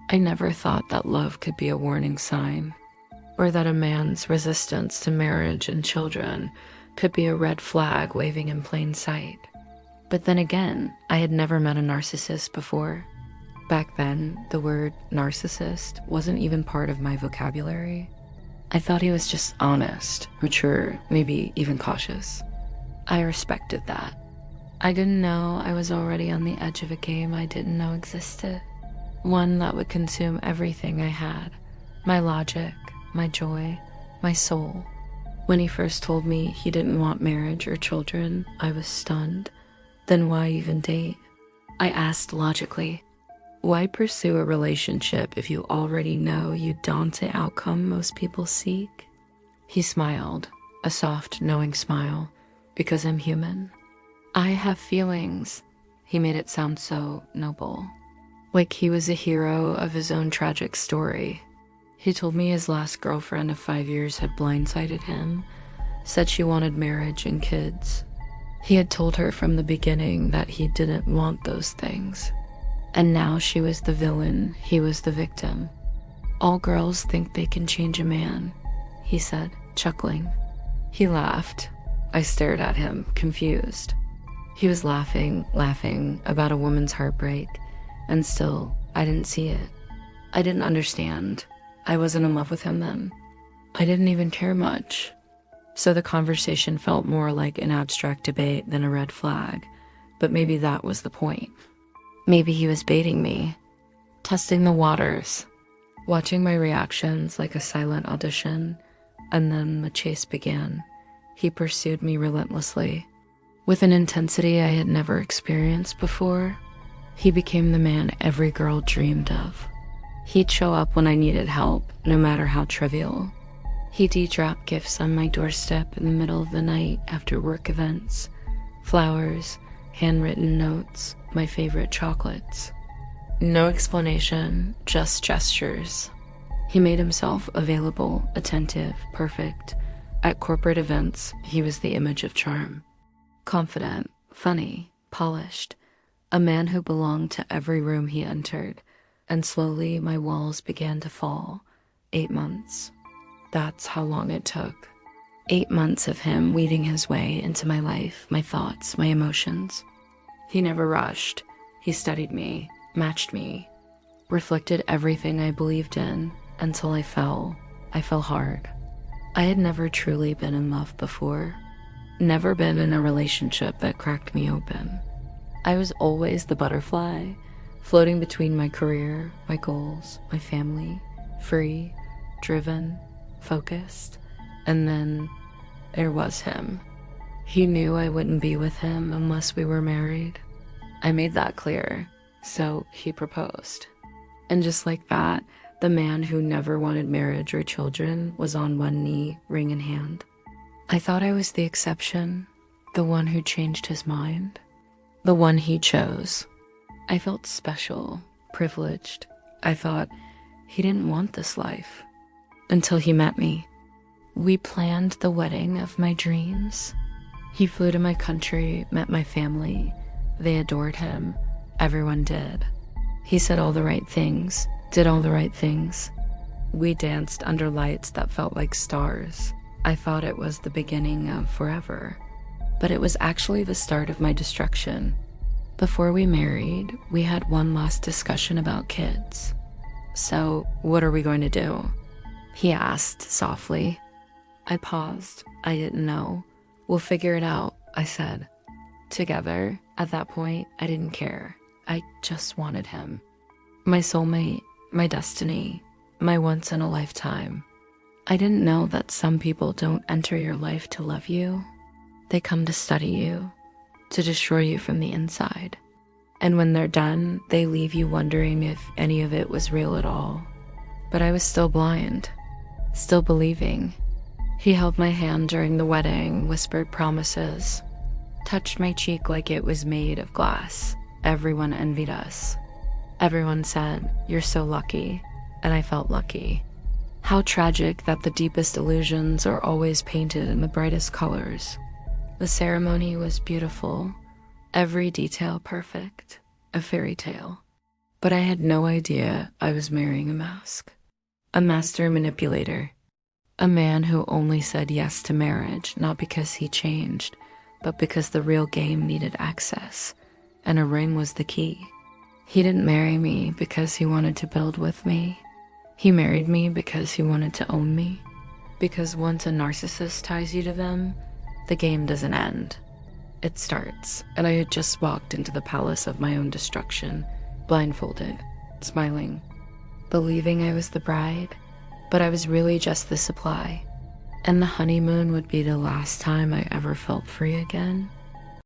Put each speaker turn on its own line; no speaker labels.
I never thought that love could be a warning sign, or that a man's resistance to marriage and children could be a red flag waving in plain sight. But then again, I had never met a narcissist before. Back then, the word narcissist wasn't even part of my vocabulary. I thought he was just honest, mature, maybe even cautious. I respected that. I didn't know I was already on the edge of a game I didn't know existed. One that would consume everything I had. My logic, my joy, my soul. When he first told me he didn't want marriage or children, I was stunned. Then why even date? I asked logically, why pursue a relationship if you already know you don't the outcome most people seek? He smiled, a soft, knowing smile, because I'm human. I have feelings. He made it sound so noble, like he was a hero of his own tragic story. He told me his last girlfriend of 5 years had blindsided him, said she wanted marriage and kids. He had told her from the beginning that he didn't want those things. And now she was the villain, he was the victim. All girls think they can change a man, he said, chuckling. He laughed. I stared at him, confused. He was laughing about a woman's heartbreak, and still, I didn't see it. I didn't understand. I wasn't in love with him then. I didn't even care much. So the conversation felt more like an abstract debate than a red flag, but maybe that was the point. Maybe he was baiting me, testing the waters, watching my reactions like a silent audition, and then the chase began. He pursued me relentlessly. With an intensity I had never experienced before, he became the man every girl dreamed of. He'd show up when I needed help, no matter how trivial. He'd drop gifts on my doorstep in the middle of the night after work events, flowers, handwritten notes, my favorite chocolates. No explanation, just gestures. He made himself available, attentive, perfect. At corporate events, he was the image of charm. Confident, funny, polished. A man who belonged to every room he entered. And slowly my walls began to fall. 8 months. That's how long it took. 8 months of him weeding his way into my life, my thoughts, my emotions. He never rushed. He studied me, matched me, reflected everything I believed in until I fell. I fell hard. I had never truly been in love before. Never been in a relationship that cracked me open. I was always the butterfly, floating between my career, my goals, my family, free, driven, focused. And then there was him. He knew I wouldn't be with him unless we were married. I made that clear, so he proposed. And just like that, the man who never wanted marriage or children was on one knee, ring in hand. I thought I was the exception, the one who changed his mind, the one he chose. I felt special, privileged. I thought he didn't want this life. Until he met me. We planned the wedding of my dreams. He flew to my country, met my family. They adored him. Everyone did. He said all the right things, did all the right things. We danced under lights that felt like stars. I thought it was the beginning of forever, but it was actually the start of my destruction. Before we married, we had one last discussion about kids. So, what are we going to do? He asked softly. I paused. I didn't know. We'll figure it out, I said. Together, at that point, I didn't care. I just wanted him. My soulmate, my destiny, my once in a lifetime. I didn't know that some people don't enter your life to love you. They come to study you, to destroy you from the inside. And when they're done, they leave you wondering if any of it was real at all. But I was still blind, still believing. He held my hand during the wedding, whispered promises, touched my cheek like it was made of glass. Everyone envied us. Everyone said, "You're so lucky," and I felt lucky. How tragic that the deepest illusions are always painted in the brightest colors. The ceremony was beautiful, every detail perfect, a fairy tale. But I had no idea I was marrying a mask. A master manipulator. A man who only said yes to marriage, not because he changed, but because the real game needed access, and a ring was the key. He didn't marry me because he wanted to build with me. He married me because he wanted to own me. Because once a narcissist ties you to them, the game doesn't end. It starts, and I had just walked into the palace of my own destruction, blindfolded, smiling, believing I was the bride, but I was really just the supply. And the honeymoon would be the last time I ever felt free again.